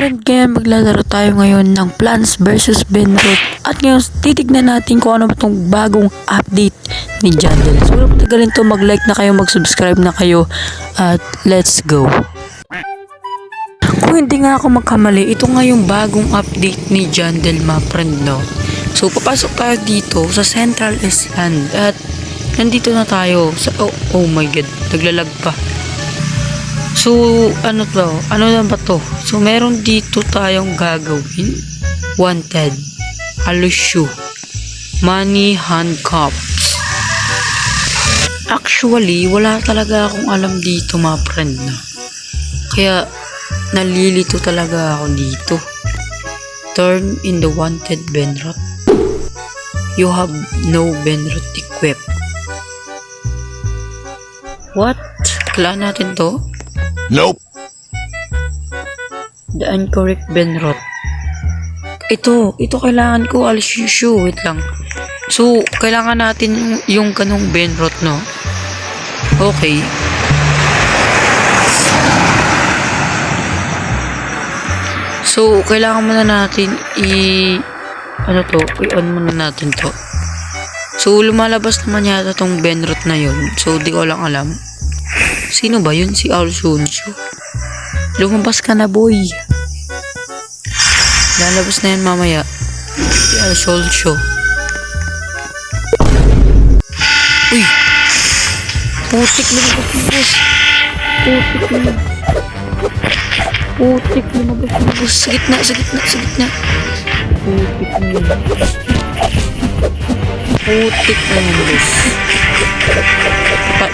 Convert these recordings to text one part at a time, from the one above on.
friend, kaya maglalaro tayo ngayon ng Plants vs Benroot. At ngayon, titignan natin kung ano ba itong bagong update ni Jandel. So, wala patagalin to, mag-like na kayo, mag-subscribe na kayo. At let's go. Kung hindi nga ako magkamali, ito nga yung bagong update ni Jandel, my friend, no? So, papasok tayo dito sa Central Island. At nandito na tayo sa... Oh my god, naglalag pa. So, ano to? Ano lang ba to? So, meron dito tayong gagawin. Wanted. Alushu. Money handcuffs. Actually, wala talaga akong alam dito, mga friend. No? Kaya, nalilito talaga ako dito. Turn in the wanted Benroot. You have no Benroot equipped. What? Kailangan natin to? Nope. The incorrect Benroot. Ito kailangan ko, Alushu. Wait lang. So, kailangan natin yung ganong Benroot, no? Okay. So, kailangan muna natin i-on muna natin to. So, lumalabas naman yata tong Benroot na yun. So, di ko lang alam. Sino ba yun? Si Alshonshu. Lumabas ka na, boy. Lalabas na yan mamaya. Si Alshonshu. Uy! Putik lumabas na, boss. Putik lumabas na, boss. Sa gitna. Putik na yun. Putik na yun, boss.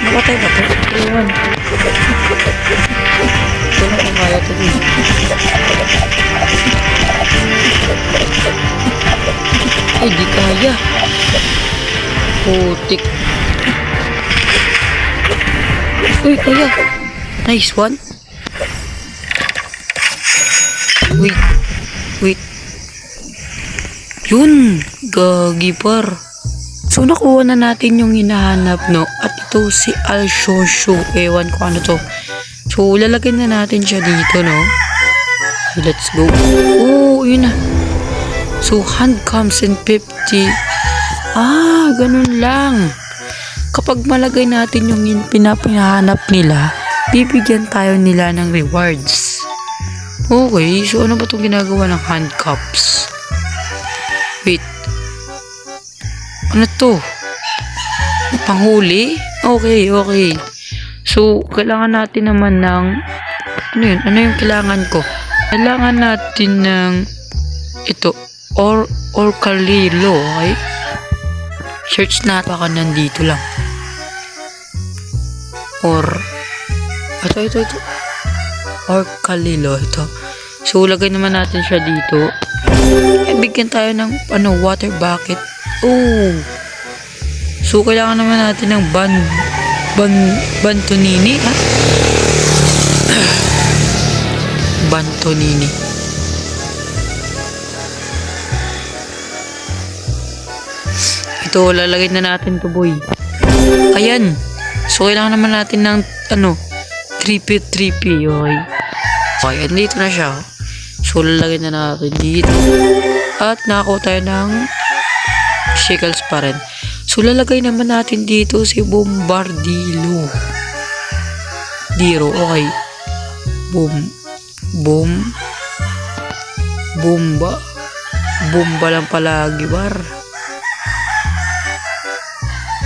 Napatay ba ito? Ewan. Ito na kung kaya ito din. Ay, di kaya. Putik. Uy, kaya. Nice one. Wait. Yun. Gagi par. So, nakuha na natin yung hinahanap, no? At ito si Alshonshu. Ewan ko ano to. So, lalagyan na natin siya dito, no? Let's go. Oh, yun na. So, hand comes in 50. Ah, ganun lang. Kapag malagay natin yung pinahanap nila, bibigyan tayo nila ng rewards. Okay, so ano ba itong ginagawa ng handcuffs? Wait. Ano to? Panghuli? Okay. So, kailangan natin naman ng... Ano yun? Ano yung kailangan ko? Kailangan natin ng... Ito. Or Kalilo. Okay? Search natin. Baka nandito lang. Or... Ito. Or Kalilo. Ito. So, lagay naman natin siya dito. Bigyan tayo ng water bucket. Oh. So, kailangan naman natin ng bantonini, ha? Bantonini. Ito, lalagay na natin to, boy. Ayan. So, kailangan naman natin ng, 3P. Okay, andito na siya. So, lalagay na natin dito. At, nakakuha tayo ng shekels pa rin. So, lalagay naman natin dito si Bombardilo. Okay. Bomba lang palagi, bar.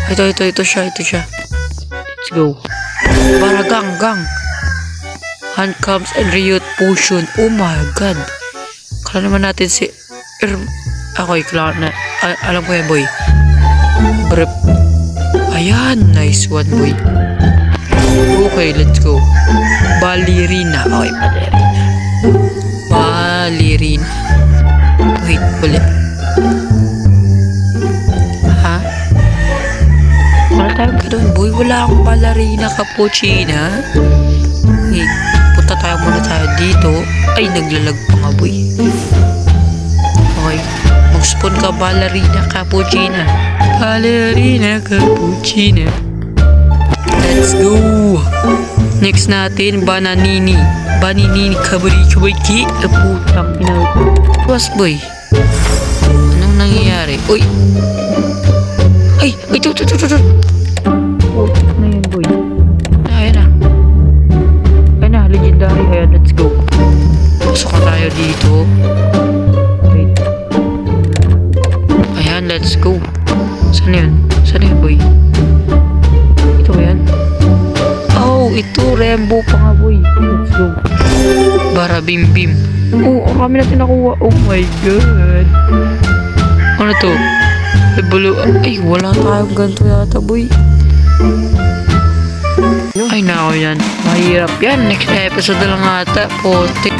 Ito siya. Let's go. Baragang. Handcuffs and Riot Potion. Oh my god. Kala naman natin si... Okay, kailangan na... alam ko yan, boy. Brep. Ayan, nice one, boy. Okay, let's go. Ballerina. Okay, ballerina. Wait, ulit. Ha? Wala tayong gano'n, boy. Wala akong ballerina cappuccina. Hey, punta muna tayo dito. Ay, naglalag pa nga, boy. Okay. Mag-spawn ka, ballerina cappuccina. Let's go. Next natin, Bananini. Baninini kaburi chubayki. Putang ina. Was boy. Anong nangyayari? Uy! Ay! Ito! Putak na yun boy. Ayan na, legendary. Ayan, let's go. Pasok na tayo dito. Wait. Ayan, let's go. Saan yun boy? Ito yan. Oh, ito, Rainbow pa nga boy. Let's go. Bara bim bim. Oh, ang kami natin nakuha. Oh my god. Ano to? Blue. Ay, wala tayong ganito yata boy. Ay, nako yan. Mahirap yan. Next episode na lang ata. Pote.